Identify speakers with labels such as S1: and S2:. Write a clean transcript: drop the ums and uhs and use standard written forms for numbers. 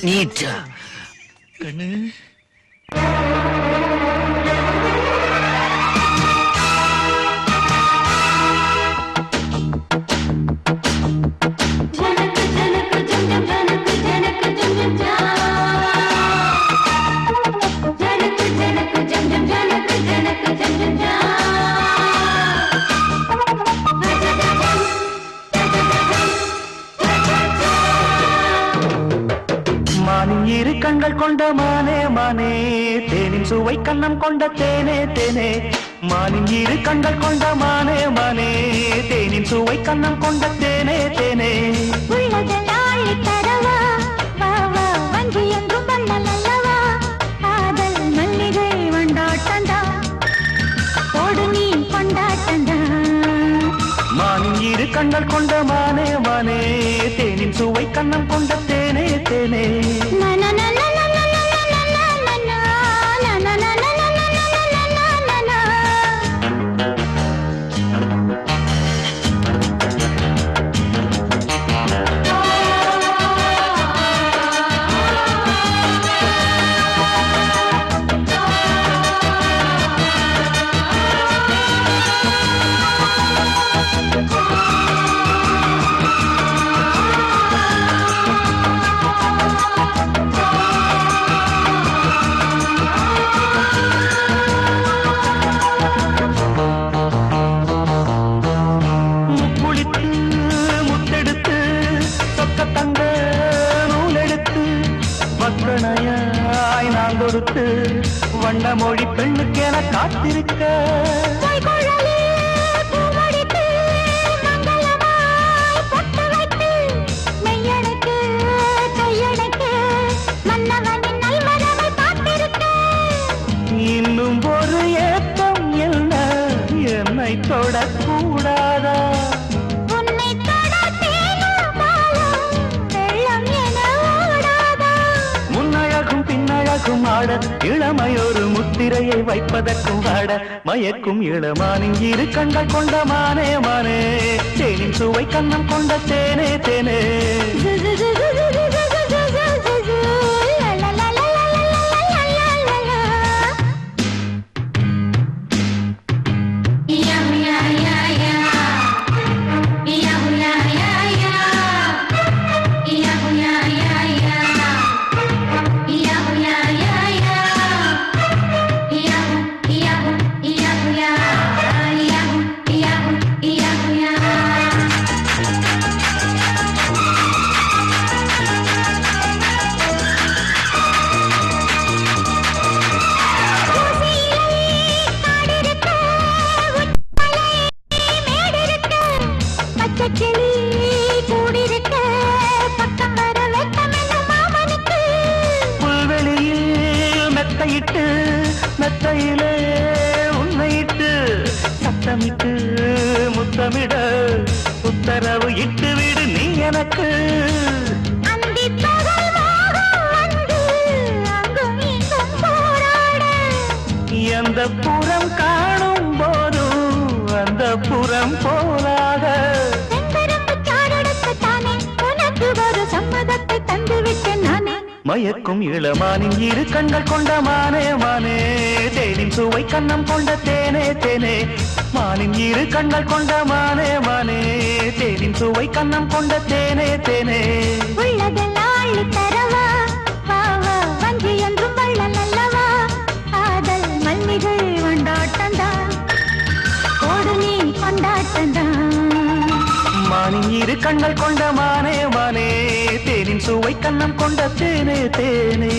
S1: நீட்டா கண்ணு
S2: இரு கண்கள் கொண்ட மானே மானே தேனின் சுவை கண்ணம் கொண்ட தேனே தேனே மானின் இரு கண்கள் கொண்ட மானே மானே தேனின் சுவை கண்ணம் கொண்ட தேனே தேனே மானின் இரு கண்கள் கொண்ட மானே மானே தேனின் சுவை கண்ணம் கொண்ட தேனே தேனே வண்ண மொழி பெண்ணுக்கென காத்திருக்க இன்னும் ஒரு ஏக்கம் என்ன என்னை தொடக்கூடாதா ஆட இளமையொரு முத்திரையை வைப்பதற்கும் ஆட மயக்கும் இளமானின் இரு கண்கள் கொண்ட மானே மானே தேனின் சுவை கண்ணம் கொண்ட தேனே தேனே மெத்தையிலே உன்னையிட்டு சத்தமிட்டு முத்தமிட உத்தரவு இட்டு விடு நீ எனக்கு எந்த புறம் காணும் போதும் அந்த புறம் போலாக சம்மதத்தை தந்துவிட்டேன் நானே மயக்கும் இளமானின் இரு கண்கள் கொண்ட மானே மானே தேனின் சுவை கண்ணம் கொண்ட தேனே தேனே மானின் இரு கண்கள் கொண்ட மானே மானே தேனின் சுவை கண்ணம் கொண்ட தேனே தேனே
S3: உள்ளதெல்லாம் தரவா வாவா வஞ்சி என்றும் வள்ளல் அல்லவா ஆதல் மல்லிகை கொண்டாட்டந்தா கோடு நீ கொண்டாட்டந்தா
S2: மானின் இரு கண்கள் கொண்ட மானே மானே தேனின் சுவை கண்ணம் கொண்ட தேனே தேனே